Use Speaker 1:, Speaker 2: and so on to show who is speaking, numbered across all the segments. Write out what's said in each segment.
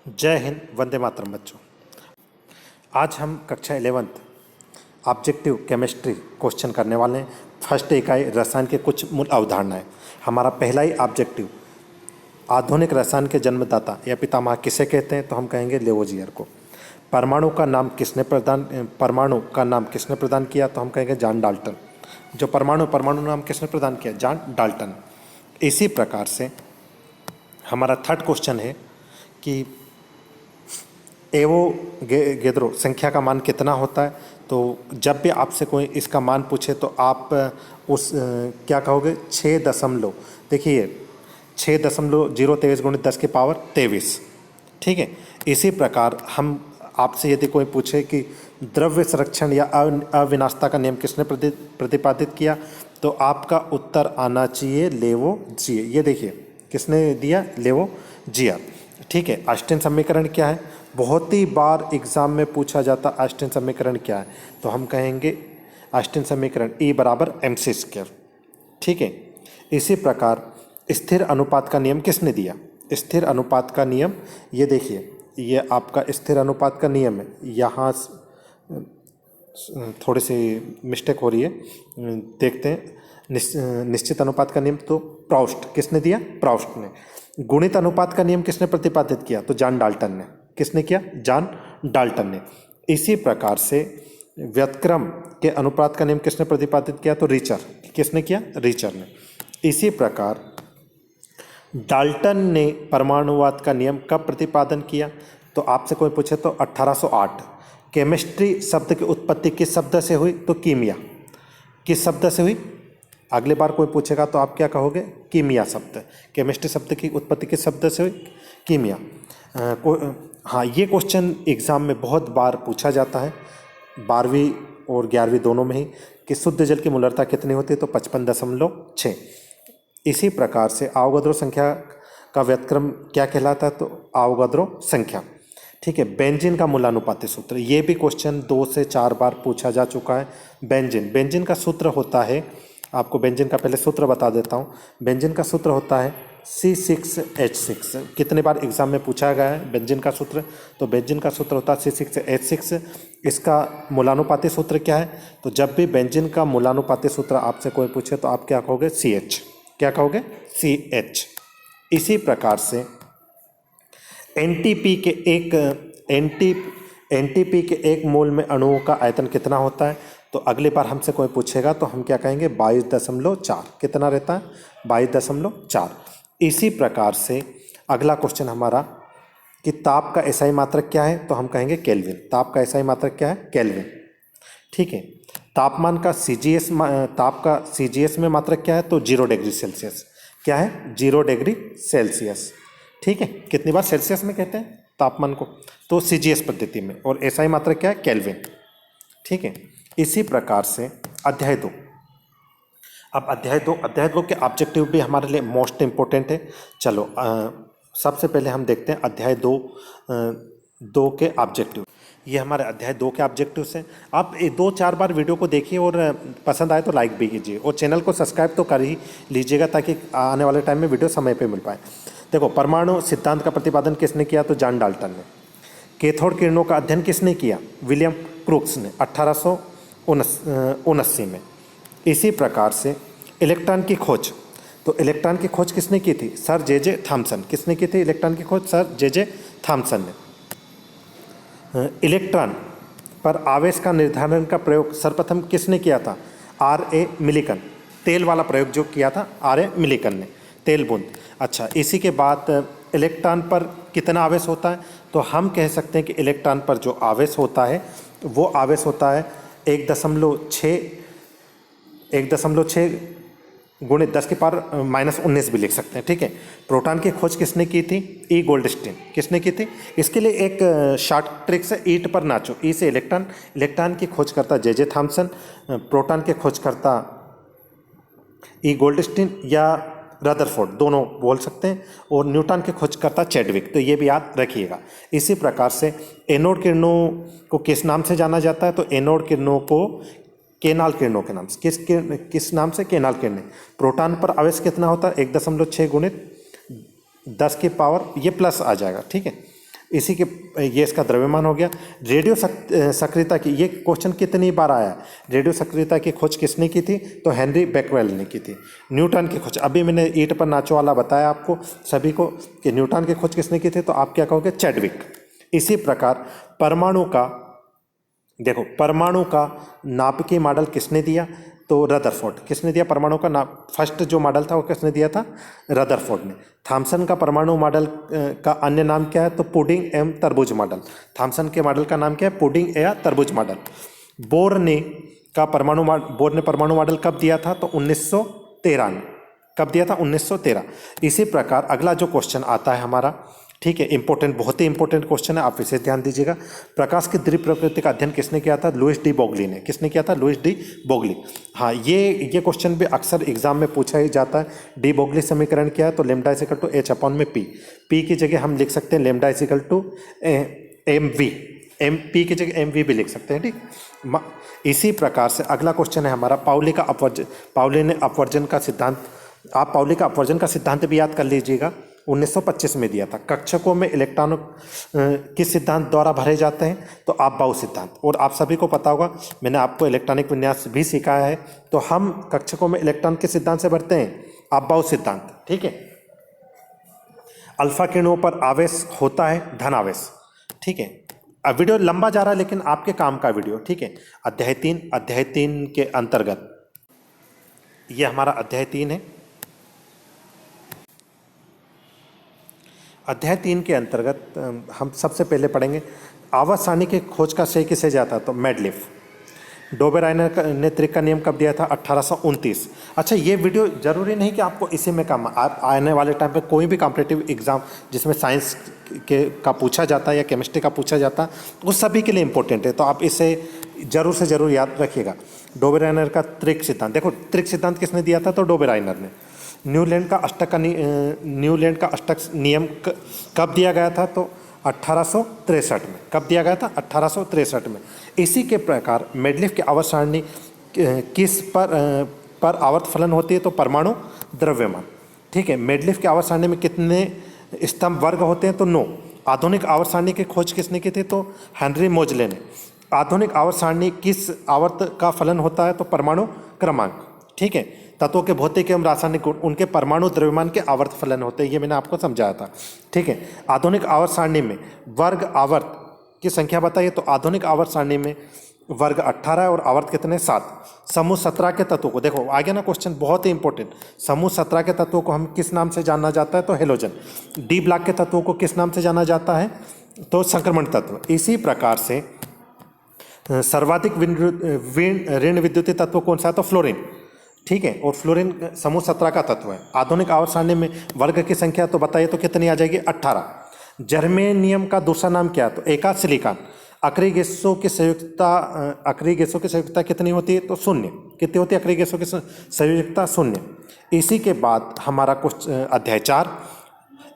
Speaker 1: जय हिंद, वंदे मातरम बच्चों। आज हम कक्षा 11th ऑब्जेक्टिव केमिस्ट्री क्वेश्चन करने वाले हैं। फर्स्ट इकाई रसायन के कुछ मूल अवधारणाएं। हमारा पहला ही ऑब्जेक्टिव आधुनिक रसायन के जन्मदाता या पितामह किसे कहते हैं, तो हम कहेंगे लेवोजियर को। परमाणु का नाम किसने प्रदान किया, तो हम कहेंगे जॉन डाल्टन। जो परमाणु नाम किसने प्रदान किया, जॉन डाल्टन। इसी प्रकार से हमारा थर्ड क्वेश्चन है कि एवोगैड्रो संख्या का मान कितना होता है। तो जब भी आपसे कोई इसका मान पूछे तो आप उस क्या कहोगे, 6 देखिए 6.023 गुणित 10 की पावर 23। ठीक है। इसी प्रकार हम आपसे यदि कोई पूछे कि द्रव्य संरक्षण या अविनाशता का नियम किसने प्रतिपादित किया, तो आपका उत्तर आना चाहिए लेवोजियर। ये देखिए किसने दिया, लेवोजियर। ठीक है। आइंस्टीन समीकरण क्या है, बहुत ही बार एग्जाम में पूछा जाता आइंस्टीन समीकरण क्या है, तो हम कहेंगे आइंस्टीन समीकरण E बराबर mc²। ठीक है। इसी प्रकार स्थिर अनुपात का नियम किसने दिया, स्थिर अनुपात का नियम, ये देखिए ये आपका स्थिर अनुपात का नियम है। यहाँ थोड़ी सी मिस्टेक हो रही है, देखते हैं। निश्चित अनुपात का नियम तो प्राउस्ट किसने दिया, प्राउस्ट ने। गुणित अनुपात का नियम किसने प्रतिपादित किया, तो जॉन डाल्टन ने। किसने किया, जॉन डाल्टन ने। इसी प्रकार से व्युत्क्रम के अनुपात का नियम किसने प्रतिपादित किया, तो रिचर। किसने किया, रिचर ने। इसी प्रकार डाल्टन ने परमाणुवाद का नियम कब प्रतिपादन किया, तो आपसे कोई पूछे तो 1808। केमिस्ट्री शब्द की उत्पत्ति किस शब्द से हुई, तो कीमिया। किस शब्द से हुई, अगले बार कोई पूछेगा तो आप क्या कहोगे, कीमिया शब्द। केमिस्ट्री शब्द की उत्पत्ति किस शब्द से हुई, कीमिया। हाँ, ये क्वेश्चन एग्ज़ाम में बहुत बार पूछा जाता है, 12वीं और 11वीं दोनों में ही, कि शुद्ध जल की मूलरता कितनी होती है, तो 55.6। इसी प्रकार से आवोगाद्रो संख्या का व्युत्क्रम क्या कहलाता है, तो आवोगाद्रो संख्या। ठीक है। बेंजीन का मूलानुपाती सूत्र, ये भी क्वेश्चन 2 से 4 बार पूछा जा चुका है। बेंजीन का सूत्र होता है, आपको बेंजीन का पहले सूत्र बता देता हूँ। बेंजीन का सूत्र होता है C6H6। कितने बार एग्जाम में पूछा गया है बेंजीन का सूत्र, तो बेंजीन का सूत्र होता है C6H6। इसका मूलानुपाती सूत्र क्या है, तो जब भी बेंजीन का मूलानुपाती सूत्र आपसे कोई पूछे तो आप क्या कहोगे, CH। क्या कहोगे, CH। इसी प्रकार से एनटीपी के एक मोल में अणुओं का आयतन कितना होता है, तो अगली बार हमसे कोई पूछेगा तो हम क्या कहेंगे, 22.4। कितना रहता है, 22.4। इसी प्रकार से अगला क्वेश्चन हमारा कि ताप का एसआई मात्रक क्या है, तो हम कहेंगे केल्विन। ताप का एसआई मात्रक क्या है, केल्विन। ठीक है। तापमान का ताप का CGS में मात्रक क्या है, तो 0 डिग्री सेल्सियस। क्या है, 0 डिग्री सेल्सियस। ठीक है। कितनी बार सेल्सियस में कहते हैं तापमान को, तो CGS पद्धति में। और एसआई मात्रक क्या है, केल्विन। ठीक है। इसी प्रकार से अध्याय 2। अब अध्याय दो के ऑब्जेक्टिव भी हमारे लिए मोस्ट इम्पोर्टेंट है। चलो सबसे पहले हम देखते हैं अध्याय 2 के ऑब्जेक्टिव। ये हमारे अध्याय 2 के ऑब्जेक्टिव्स हैं। आप 2-4 बार वीडियो को देखिए और पसंद आए तो लाइक भी कीजिए, और चैनल को सब्सक्राइब तो कर ही लीजिएगा ताकि आने वाले टाइम में वीडियो समय पे मिल पाए। देखो, परमाणु सिद्धांत का प्रतिपादन किसने किया, तो जॉन डाल्टन ने। कैथोड किरणों का अध्ययन किसने किया, विलियम क्रूक्स ने, 1879 में। इसी प्रकार से इलेक्ट्रॉन की खोज, तो इलेक्ट्रॉन की खोज किसने की थी, सर जे थॉमसन। किसने की थी इलेक्ट्रॉन की खोज, सर जे थॉमसन ने। इलेक्ट्रॉन पर आवेश का निर्धारण का प्रयोग सर्वप्रथम किसने किया था, R.A. मिलिकन। तेल वाला प्रयोग जो किया था R.A. मिलिकन ने, तेल बूंद। अच्छा, इसी के बाद इलेक्ट्रॉन पर कितना आवेश होता है, तो हम कह सकते हैं कि इलेक्ट्रॉन पर जो आवेश होता है वो आवेश होता है 1.6 गुणित 10 की पावर -19 भी लिख सकते हैं। ठीक है। प्रोटॉन की खोज किसने की थी, E. गोल्डस्टीन। किसने की थी, इसके लिए एक शॉर्ट ट्रिक्स है, ईट पर नाचो। ई से इलेक्ट्रॉन की खोज करता जे थॉमसन, प्रोटॉन की खोज करता E. गोल्डस्टीन या रदरफोर्ड, दोनों बोल सकते हैं, और न्यूटन की खोज करता चैडविक। तो ये भी याद रखिएगा। इसी प्रकार से एनोड किरणों को किस नाम से जाना जाता है, तो एनोड किरणों को केनाल किरणों के नाम से। किस नाम से, केनाल किरणें। प्रोटॉन पर आवेश कितना होता है, 1.6 गुणित 10 की पावर, ये प्लस आ जाएगा। ठीक है। इसी के ये इसका द्रव्यमान हो गया। रेडियो सक्रियता की, ये क्वेश्चन कितनी बार आया है। रेडियो सक्रियता की खोज किसने की थी, तो हेनरी बेकवेल ने की थी। न्यूटन की खोज, अभी मैंने ईंट पर नाचो वाला बताया आपको सभी को कि न्यूटन की खोज किसने की थी, तो आप क्या कहोगे, चैडविक। इसी प्रकार परमाणु का, देखो परमाणु का नाभिकीय मॉडल किसने दिया, तो रदरफोर्ड। किसने दिया परमाणु का नाप, फर्स्ट जो मॉडल था वो किसने दिया था, रदरफोर्ड ने। थॉमसन का परमाणु मॉडल का अन्य नाम क्या है, तो पुडिंग एवं तरबूज मॉडल। थॉमसन के मॉडल का नाम क्या है, पुडिंग या तरबूज मॉडल। बोर ने परमाणु मॉडल कब दिया था, तो 1913 में। कब दिया था, 1913। इसी प्रकार अगला जो क्वेश्चन आता है हमारा, ठीक है, इंपॉर्टेंट, बहुत ही इंपॉर्टेंट क्वेश्चन है, आप इसे ध्यान दीजिएगा। प्रकाश की द्वितीय प्रकृति का अध्ययन किसने किया था, लुईस डी ब्रोगली ने। किसने किया था, लुईस डी ब्रोगली। हाँ, ये क्वेश्चन भी अक्सर एग्जाम में पूछा ही जाता है। डी ब्रोगली समीकरण क्या है, तो lambda equal to h upon में पी। पी की जगह हम लिख सकते हैं lambda equal to m v, m p की जगह एम वी भी लिख सकते हैं, ठीक। इसी प्रकार से अगला क्वेश्चन है हमारा पाउली का अपवर्जन। पाउली ने अपवर्जन का सिद्धांत, आप पाउली का अपवर्जन का सिद्धांत भी याद कर लीजिएगा, 1925 में दिया था। कक्षकों में इलेक्ट्रॉनों किस सिद्धांत द्वारा भरे जाते हैं, तो आपबाऊ सिद्धांत। और आप सभी को पता होगा, मैंने आपको इलेक्ट्रॉनिक विन्यास भी सिखाया है, तो हम कक्षकों में इलेक्ट्रॉन किस सिद्धांत से भरते हैं, आपबाऊ सिद्धांत, ठीक है। अल्फा किरणों पर आवेश होता है धन आवेश, ठीक है। अब वीडियो लंबा जा रहा है लेकिन आपके काम का वीडियो, ठीक है। अध्याय 3 के अंतर्गत, ये हमारा अध्याय 3 है। अध्याय 3 के अंतर्गत हम सबसे पहले पढ़ेंगे आवर्त सारणी की खोज का श्रेय किसे जाता, तो मेडलिफ। डोबेराइनर ने त्रिक का नियम कब दिया था, 1829। अच्छा, ये वीडियो जरूरी नहीं कि आपको इसी में काम, आप आने वाले टाइम पे कोई भी कॉम्पिटिटिव एग्जाम जिसमें साइंस का पूछा जाता है या केमिस्ट्री का पूछा जाता है, उस सभी के लिए इंपॉर्टेंट है, तो आप इसे जरूर से जरूर याद रखिएगा। डोबेराइनर का त्रिक सिद्धांत, देखो त्रिक सिद्धांत किसने दिया था, तो डोबेराइनर ने। न्यूलैंड का अष्टक नियम कब दिया गया था, तो 1863 में। कब दिया गया था, 1863 में। इसी के प्रकार मेडलिफ की आवर्त सारणी किस पर आवर्त फलन होती है, तो परमाणु द्रव्यमान, ठीक है। मेडलिफ की आवर्त सारणी में कितने स्तंभ वर्ग होते हैं, तो 9। आधुनिक आवर्त सारणी की खोज किसने की थी, तो हेनरी मोजले ने। आधुनिक आवर्त सारणी किस आवर्त का फलन होता है, तो परमाणु क्रमांक, ठीक है। तत्वों के भौतिक एवं रासायनिक गुण उनके परमाणु द्रव्यमान के आवर्त फलन होते हैं, ये मैंने आपको समझाया था, ठीक है। आधुनिक आवर्त सारणी में वर्ग आवर्त की संख्या बताइए, तो आधुनिक आवर्त सारणी में वर्ग 18 है और आवर्त कितने, 7। समूह 17 के तत्वों को, देखो आ गया ना क्वेश्चन, बहुत ही इंपॉर्टेंट। समूह 17 के तत्वों को हम किस नाम से जाना जाता है, तो हेलोजन। डी ब्लॉक के तत्वों को किस नाम से जाना जाता है, तो संक्रमण तत्व। इसी प्रकार से सर्वाधिक ऋण विद्युतीय तत्व कौन सा है, तो फ्लोरीन, ठीक है। और फ्लोरीन समूह 17 का तत्व है। आधुनिक आवर्त सारणी में वर्ग की संख्या तो बताइए, तो कितनी आ जाएगी, 18। जर्मेनियम का दूसरा नाम क्या है, तो एका सिलिकॉन। अक्रिय गैसों की संयुक्तता कितनी होती है, तो 0। कितनी होती है अक्रिय गैसों की संयुक्तता, 0। इसी के बाद हमारा अध्याय 4,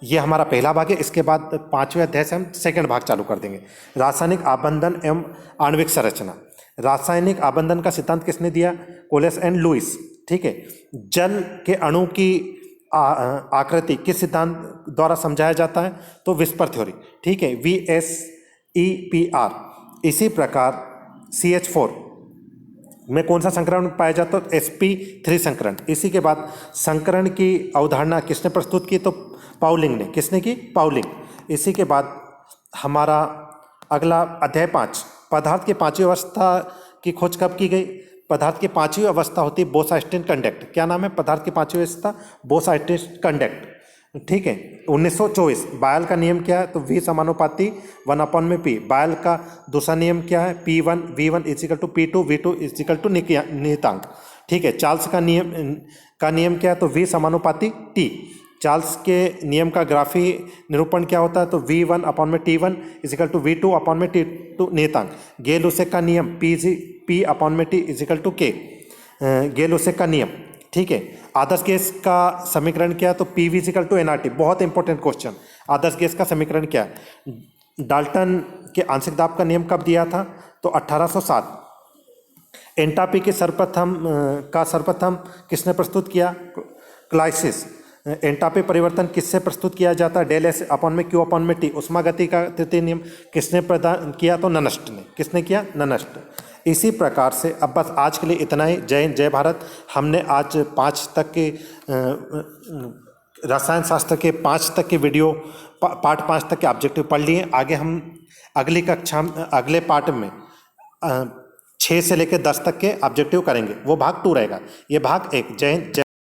Speaker 1: ये हमारा पहला भाग है। इसके बाद 5वें अध्याय से हम सेकंड भाग चालू कर देंगे, रासायनिक आबंधन एवं आणविक संरचना। रासायनिक आबंधन का सिद्धांत किसने दिया, कोलेस एंड लुईस, ठीक है। जल के अणु की आकृति किस सिद्धांत द्वारा समझाया जाता है, तो विस्पर थ्योरी, ठीक है, VSEPR। इसी प्रकार CH4 में कौन सा संकरण पाया जाता है, sp3 संकरण। इसी के बाद संकरण की अवधारणा किसने प्रस्तुत की, तो पाउलिंग ने। किसने की, पाउलिंग। इसी के बाद हमारा अगला अध्याय 5, पदार्थ की पांचवी अवस्था की खोज कब की गई। पदार्थ की पांचवी अवस्था होती है बोस-आइंस्टीन कंडक्ट। क्या नाम है पदार्थ की पांचवी अवस्था, बोस-आइंस्टीन कंडक्ट, ठीक है। 1924। बायल का नियम क्या है, तो V समानुपाती 1/P। बायल का दूसरा नियम क्या है, P1 V1 is equal to P2 V2 is equal to नियतांक, ठीक है। चार्ल्स का नियम क्या है, तो V समानुपाती T। चार्ल्स के नियम का ग्राफी निरूपण क्या होता है, तो V1/T1 इजिकल टू V2/T2 नियतांक। गेल-लुसेक का नियम P/T इजिकल टू K, गेल-लुसेक का नियम, ठीक है। आदर्श गैस का समीकरण क्या है, तो PV इजिकल टू nRT। बहुत इंपॉर्टेंट क्वेश्चन, आदर्श गैस का समीकरण क्या है। डाल्टन के आंशिक दाब का नियम कब दिया था, तो 1807। एंटापी के सर्वप्रथम किसने प्रस्तुत किया, क्लाइसिस। एंटापी परिवर्तन किससे प्रस्तुत किया जाता है? डेल एस अपॉन में क्यू अपॉन में टी। उष्मागति का तृतीय नियम किसने प्रदान किया? तो ननस्ट ने। किसने किया? ननस्ट। इसी प्रकार से अब बस आज के लिए इतना ही। जय हिंद, जय भारत। हमने आज 5 तक के रसायन शास्त्र के 5 तक के वीडियो, पार्ट 5 तक के ऑब्जेक्टिव पढ़ लिए। आगे हम अगली कक्षा अगले पार्ट में 6 से लेकर 10 तक के ऑब्जेक्टिव करेंगे। वो भाग 2 रहेगा, ये भाग 1। जय हिंद।